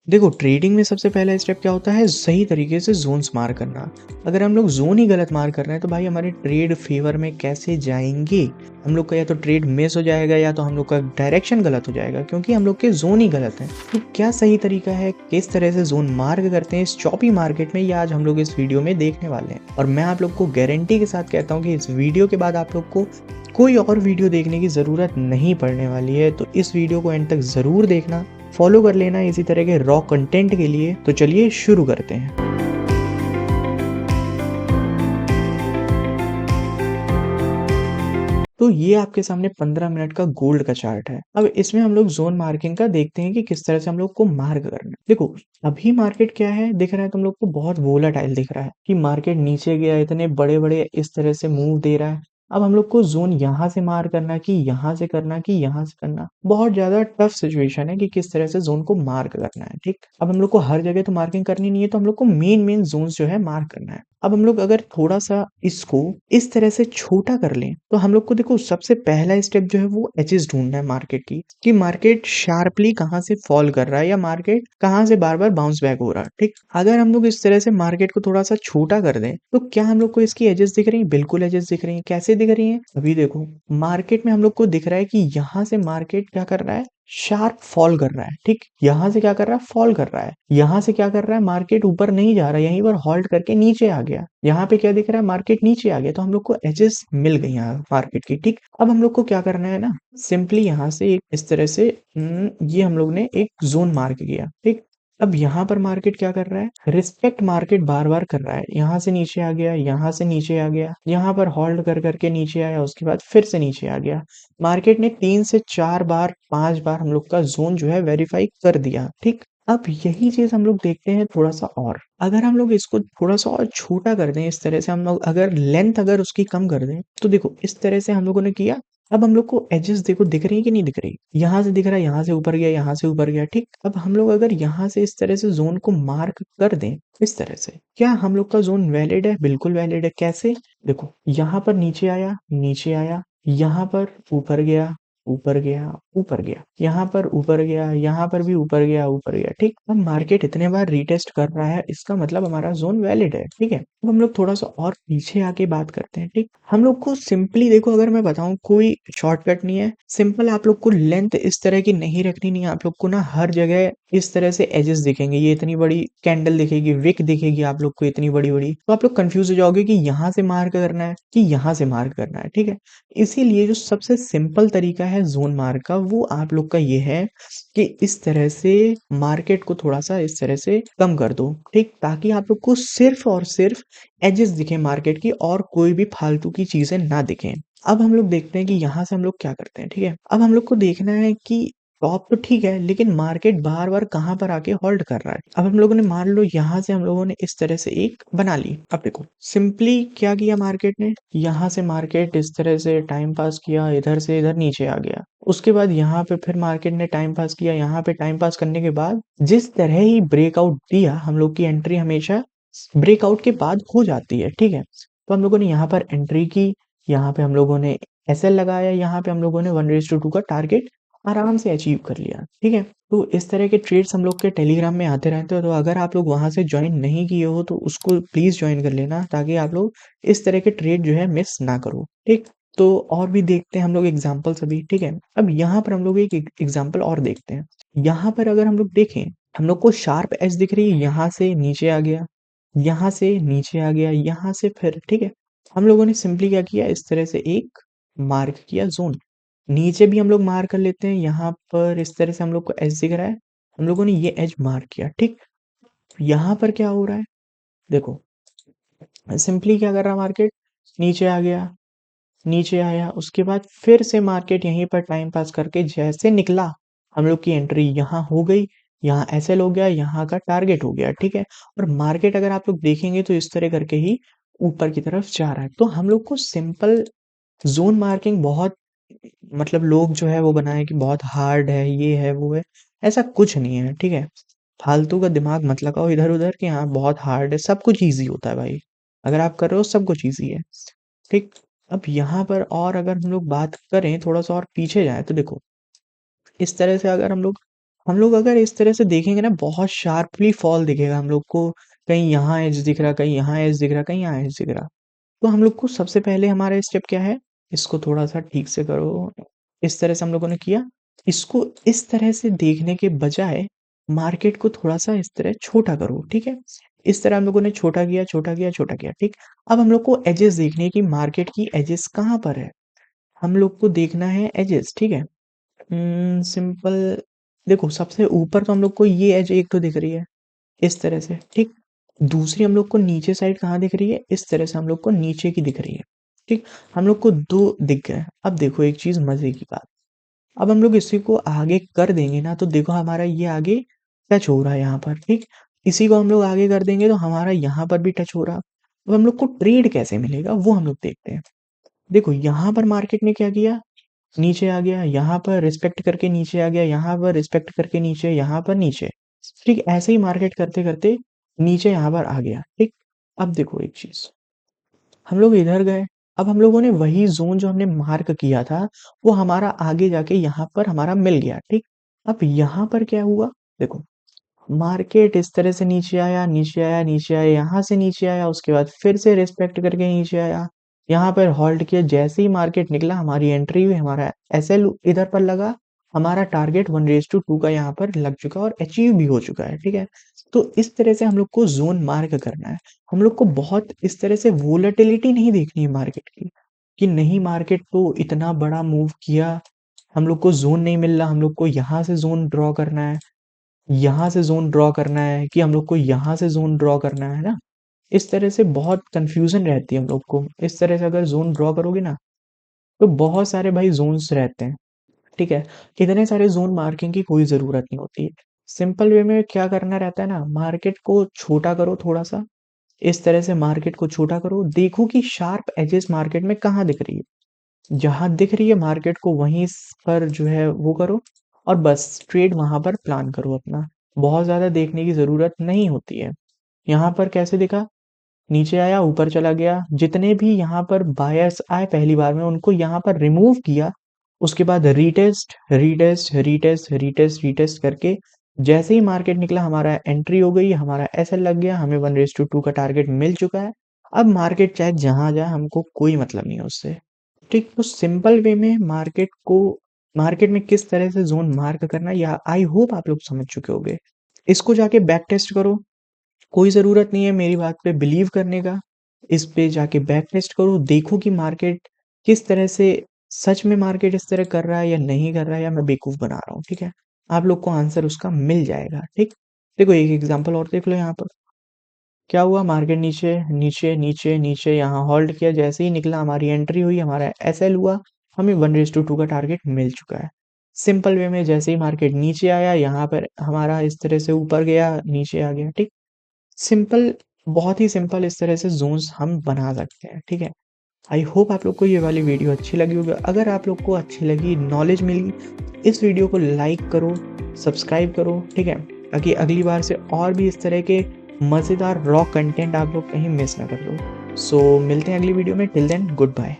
देखो, ट्रेडिंग में सबसे पहला स्टेप क्या होता है, सही तरीके से ज़ोन्स मार्क करना। अगर हम लोग ज़ोन ही गलत मार्क कर रहे हैं तो भाई हमारे ट्रेड फ़ेवर में कैसे जाएँगे? हम लोग का या तो ट्रेड मिस हो जाएगा या तो हम लोग का डायरेक्शन गलत हो जाएगा क्योंकि हम लोग के ज़ोन ही गलत हैं। तो क्या सही तरीका है, किस तरह से ज़ोन मार्क करते हैं इस चॉपी मार्केट में, ये आज हम लोग इस वीडियो में देखने वाले हैं। और मैं आप लोग को गारंटी के साथ कहता हूँ कि इस वीडियो के बाद आप लोग को कोई और वीडियो देखने की ज़रूरत नहीं पड़ने वाली है। तो इस वीडियो को एंड तक ज़रूर देखना, फॉलो कर लेना इसी तरह के रॉ कंटेंट के लिए। तो चलिए शुरू करते हैं। तो ये आपके सामने 15 मिनट का गोल्ड का चार्ट है। अब इसमें हम लोग ज़ोन मार्किंग का देखते हैं कि किस तरह से हम लोग को मार्क करना है। देखो, अभी मार्केट क्या है दिख रहा है तुम लोग को, बहुत वोलेटाइल दिख रहा है कि मार्केट नीचे गया, इतने बड़े-बड़े इस तरह से मूव दे रहा है। अब हम लोग को ज़ोन यहाँ से मार्क करना कि यहाँ से करना कि यहाँ से करना, बहुत ज़्यादा टफ सिचुएशन है कि किस तरह से ज़ोन को मार्क करना है, ठीक? अब हम लोग को हर जगह तो मार्किंग करनी नहीं है, तो हम लोग को मेन-मेन ज़ोन्स जो है मार्क करना है। अब हम लोग अगर थोड़ा-सा इसको इस तरह से छोटा कर लें, तो हम लोग को देखो सबसे पहला स्टेप जो है वो एजेस ढूँढना है मार्केट की, कि मार्केट शार्पली कहाँ से फॉल कर रहा है या मार्केट कहाँ से बार-बार बाउंस बैक हो रहा है, ठीक? अगर हम लोग इस तरह से मार्केट को थोड़ा-सा छोटा कर दें, तो क्या हम लोग को इसकी एजेस दिख रही हैं? बिल्कुल एजेस दिख रही हैं। कैसे दिख रही हैं? अभी देखो, मार्केट में हम लोग को दिख रहा है कि यहाँ से मार्केट क्या कर रहा है? शार्प फॉल कर रहा है, ठीक? यहाँ से क्या कर रहा है? फॉल कर रहा है। यहाँ से क्या कर रहा है? मार्केट ऊपर नहीं जा रहा है, यहीं पर होल्ड करके नीचे आ गया। यहाँ पे क्या दिख रहा है? मार्केट नीचे आ गया, तो हम लोग को एजेस मिल गई यहाँ मार्केट की, ठीक? अब हम लोग को क्या करना है ना, सिंपली यहाँ से एक इस तरह से ये हम लोग ने एक ज़ोन मार्क किया, ठीक? अब यहाँ पर मार्केट क्या कर रहा है? रिस्पेक्ट मार्केट बार-बार कर रहा है। यहाँ से नीचे आ गया, यहाँ से नीचे आ गया, यहाँ पर होल्ड कर के नीचे आया, उसके बाद फिर से नीचे आ गया। मार्केट ने 3 से 4 बार, 5 बार हम लोग का ज़ोन जो है वेरीफ़ाई कर दिया, ठीक? अब यही चीज़ हम लोग देखते हैं थोड़ा-सा और। अगर हम लोग इसको थोड़ा-सा और छोटा कर दें, इस तरह से हम लोग अगर लेंथ अगर उसकी कम कर दें, तो देखो इस तरह से हम लोगों ने किया। अब हम लोग को एजेस देखो दिख रही है कि नहीं दिख रही? यहाँ से दिख रहा है, यहाँ से ऊपर गया, यहाँ से ऊपर गया, ठीक? अब हम लोग अगर यहाँ से इस तरह से ज़ोन को मार्क कर दें, इस तरह से, क्या हम लोग का ज़ोन वैलिड है? बिल्कुल वैलिड है। कैसे? देखो, यहाँ पर नीचे आया, नीचे आया, यहाँ पर ऊपर गया, ऊपर गया, ऊपर गया, यहाँ पर ऊपर गया, यहाँ पर भी ऊपर गया, ऊपर गया, ठीक? अब मार्केट इतने बार रीटेस्ट कर रहा है, इसका मतलब हमारा ज़ोन वैलिड है, ठीक है? अब हम लोग थोड़ा-सा और पीछे आके बात करते हैं, ठीक? हम लोग को सिंपली देखो, अगर मैं बताऊँ कोई शॉर्टकट नहीं है, सिंपल आप लोग को लेंथ इस तरह की नहीं रखनी नहीं है, आप लोग को ना हर जगह इस तरह से एजेस दिखेंगे, ये इतनी बड़ी कैंडल दिखेगी, विक दिखेगी आप लोग को इतनी बड़ी-बड़ी, तो आप लोग कन्फ्यूज़ हो जाओगे कि यहाँ से मार्क करना है कि यहाँ से मार्क करना है, ठीक है? इसीलिए जो सबसे सिंपल तरीका है ज़ोन मार्क का, वो आप लोग का ये है कि इस तरह से मार्केट को थोड़ा-सा इस तरह से कम कर दो, ठीक? ताकि आप लोग को सिर्फ़ और सिर्फ़ एजेस दिखें मार्केट की, और कोई भी फालतू की चीज़ें ना दिखें। अब हम लोग देखते हैं कि यहाँ से हम लोग क्या करते हैं, ठीक है? अब हम लोग को देखना है कि टॉप तो ठीक है, लेकिन मार्केट बार-बार कहाँ पर आके होल्ड कर रहा है। अब हम लोगों ने मान लो यहाँ से हम लोगों ने इस तरह से एक बना ली। अब देखो, सिंपली क्या किया मार्केट ने, यहाँ से मार्केट इस तरह से टाइम पास किया, इधर से इधर नीचे आ गया। उसके बाद यहाँ पे फिर मार्केट ने टाइम पास किया, यहाँ पे टाइम पास करने के बाद जिस तरह ही ब्रेकआउट दिया, हम लोग की एंट्री हमेशा ब्रेकआउट के बाद हो जाती है, ठीक है? तो हम लोगों ने यहाँ पर एंट्री की, यहाँ पे हम लोगों ने एसएल लगाया, यहाँ पे हम लोगों ने 1:2 का टारगेट आराम से अचीव कर लिया, ठीक है? तो इस तरह के ट्रेड्स हम लोग के टेलीग्राम में आते रहते हैं, तो अगर आप लोग वहाँ से जॉइन नहीं किए हो तो उसको प्लीज़ जॉइन कर लेना, ताकि आप लोग इस तरह के ट्रेड जो है मिस ना करो, ठीक? तो और भी देखते हैं हम लोग एग्ज़ाम्पल्स अभी, ठीक है? अब यहाँ पर हम लोग एक एग्ज़ाम्पल और देखते हैं। यहाँ पर अगर हम लोग देखें, हम लोग को शार्प एज दिख रही है, यहाँ से नीचे आ गया, यहाँ से नीचे आ गया, यहाँ से फिर, ठीक है? हम लोगों ने सिंपली क्या किया, इस तरह से एक मार्क किया ज़ोन। नीचे भी हम लोग मार्क कर लेते हैं, यहाँ पर इस तरह से हम लोग को एज दिख रहा है, हम लोगों ने ये एज मार्क किया, ठीक? यहाँ पर क्या हो रहा है? देखो, सिंपली क्या कर रहा है मार्केट, नीचे आ गया, नीचे आया, उसके बाद फिर से मार्केट यहीं पर टाइम पास करके जैसे निकला, हम लोग की एंट्री यहाँ हो गई, यहाँ एसएल हो गया, यहाँ का टारगेट हो गया, ठीक है? और मार्केट अगर आप लोग देखेंगे तो इस तरह करके ही ऊपर की तरफ जा रहा है। तो हम लोग को सिंपल ज़ोन मार्किंग बहुत, मतलब लोग जो है वो बनाए कि बहुत हार्ड है, ये है, वो है, ऐसा कुछ नहीं है, ठीक है? फालतू का दिमाग मत लगाओ इधर-उधर कि हाँ, बहुत हार्ड है, सब कुछ ईज़ी होता है भाई। अगर आप कर रहे हो सब कुछ ईज़ी है, ठीक? अब यहाँ पर और अगर हम लोग बात करें, थोड़ा-सा और पीछे जाएँ, तो देखो, इस तरह से अगर हम लोग हम लोग अगर इस तरह से देखेंगे ना, बहुत शार्पली फॉल दिखेगा हम लोग को, कहीं यहाँ एज दिख रहा, कहीं यहाँ एज दिख रहा, कहीं यहाँ एज दिख रहा। तो हम लोग को सबसे पहले हमारा स्टेप क्या है, इसको थोड़ा-सा ठीक से करो। इस तरह से हम लोगों ने किया। इसको इस तरह से देखने के बजाय मार्केट को थोड़ा-सा इस तरह छोटा करो, ठीक है? इस तरह हम लोगों ने छोटा किया, छोटा किया, छोटा किया, ठीक? अब हम लोग को एजेस देखनी है कि मार्केट की एजेस कहाँ पर है। हम लोग को देखना है एजेस, ठीक है? सिंपल देखो, सबसे ऊपर तो हम लोग को ये एज एक तो दिख रही है, इस तरह से, ठीक? दूसरी हम लोग को नीचे साइड कहाँ दिख रही है? इस तरह से हम लोग को नीचे की दिख रही है, ठीक? हम लोग को 2 दिख गए। अब देखो एक चीज़ मज़े की बात, अब हम लोग इसी को आगे कर देंगे ना, तो देखो हमारा ये आगे टच हो रहा है यहाँ पर, ठीक? इसी को हम लोग आगे कर देंगे तो हमारा यहाँ पर भी टच हो रहा। अब हम लोग को ट्रेड कैसे मिलेगा वो हम लोग देखते हैं। देखो यहाँ पर मार्केट ने क्या किया, नीचे आ गया, यहाँ पर रिस्पेक्ट करके नीचे आ गया, यहाँ पर रिस्पेक्ट करके नीचे, यहाँ पर नीचे। ठीक, ऐसे ही मार्केट करते-करते नीचे यहाँ पर आ गया, ठीक? अब देखो एक चीज़, हम लोग इधर गए, अब हम लोगों ने वही ज़ोन जो हमने मार्क किया था, वो हमारा आगे जाके यहाँ पर हमारा मिल गया, ठीक? अब यहाँ पर क्या हुआ? देखो, मार्केट इस तरह से नीचे आया, नीचे आया, नीचे आया, यहाँ से नीचे आया, उसके बाद फिर से रिस्पेक्ट करके नीचे आया, यहाँ पर होल्ड किया, जैसे ही मार्केट निकला हमारी एंट्री हुई, हमारा एसएल इधर पर लगा, हमारा टारगेट 1:2 का यहाँ पर लग चुका और अचीव भी हो चुका है, ठीक है? तो इस तरह से हम लोग को ज़ोन मार्क करना है। हम लोग को बहुत इस तरह से वोलेटिलिटी नहीं देखनी है मार्केट की, कि नहीं मार्केट तो इतना बड़ा मूव किया, हम लोग को ज़ोन नहीं मिल रहा, हम लोग को यहाँ से ज़ोन ड्रॉ करना है। यहाँ से ज़ोन ड्रॉ करना है कि हम लोग को यहाँ से ज़ोन ड्रॉ करना है ना? इस तरह से बहुत कन्फ्यूज़न रहती है हम लोग को। इस तरह से अगर ज़ोन ड्रॉ करोगे ना, तो बहुत सारे भाई ज़ोन्स रहते हैं, ठीक है? इतने सारे ज़ोन मार्किंग की कोई ज़रूरत नहीं होती है। सिंपल वे में क्या करना रहता है ना, मार्केट को छोटा करो थोड़ा-सा, इस तरह से मार्केट को छोटा करो, देखो कि शार्प एजेस मार्केट में कहाँ दिख रही है। जहाँ दिख रही है मार्केट को वहीं पर जो है वो करो और बस ट्रेड वहाँ पर प्लान करो अपना। बहुत ज़्यादा देखने की ज़रूरत नहीं होती है। यहाँ पर कैसे दिखा? नीचे आया, ऊपर चला गया। जितने भी यहाँ पर बायर्स आए पहली बार में उनको यहाँ पर रिमूव किया। उसके बाद retest, retest, retest, retest, retest करके जैसे ही मार्केट निकला हमारा एंट्री हो गई, हमारा एसएल लग गया, हमें 1:2 का टारगेट मिल चुका है। अब मार्केट चाहे जहाँ जाए हमको कोई मतलब नहीं है उससे। ठीक, तो सिंपल वे में मार्केट में किस तरह से ज़ोन मार्क करना है या आई होप आप लोग समझ चुके होंगे। इसको जाके बैक टेस्ट करो, कोई ज़रूरत नहीं है मेरी बात पे बिलीव करने का। इस पे जाके बैक टेस्ट करो, देखो कि मार्केट किस तरह से सच में मार्केट इस तरह कर रहा है या नहीं कर रहा है या मैं बेवकूफ़ बना रहा हूँ, ठीक है? आप लोग को आंसर उसका मिल जाएगा, ठीक? देखो एक एग्ज़ाम्पल और देख लो यहाँ पर। क्या हुआ मार्केट नीचे, नीचे, नीचे, नीचे यहाँ होल्ड किया, जैसे ही निकला हमारी एंट्री हुई, हमारा एसएल हुआ, हमें 1:2 का टारगेट मिल चुका है। सिंपल वे में जैसे ही मार्केट नीचे आया, यहाँ पर हमारा इस तरह से ऊपर गया, नीचे आ गया, ठीक? सिंपल, बहुत ही सिंपल इस तरह से ज़ोन्स हम बना सकते हैं, ठीक है? आई होप आप लोग को ये वाली वीडियो अच्छी लगी होगी। अगर आप लोग को अच्छी लगी, नॉलेज मिली, इस वीडियो को लाइक करो, सब्सक्राइब करो, ठीक है? ताकि अगली बार से और भी इस तरह के मज़ेदार रॉ कंटेंट आप लोग कहीं मिस ना कर दो। सो मिलते हैं अगली वीडियो में, टिल देन गुड बाय।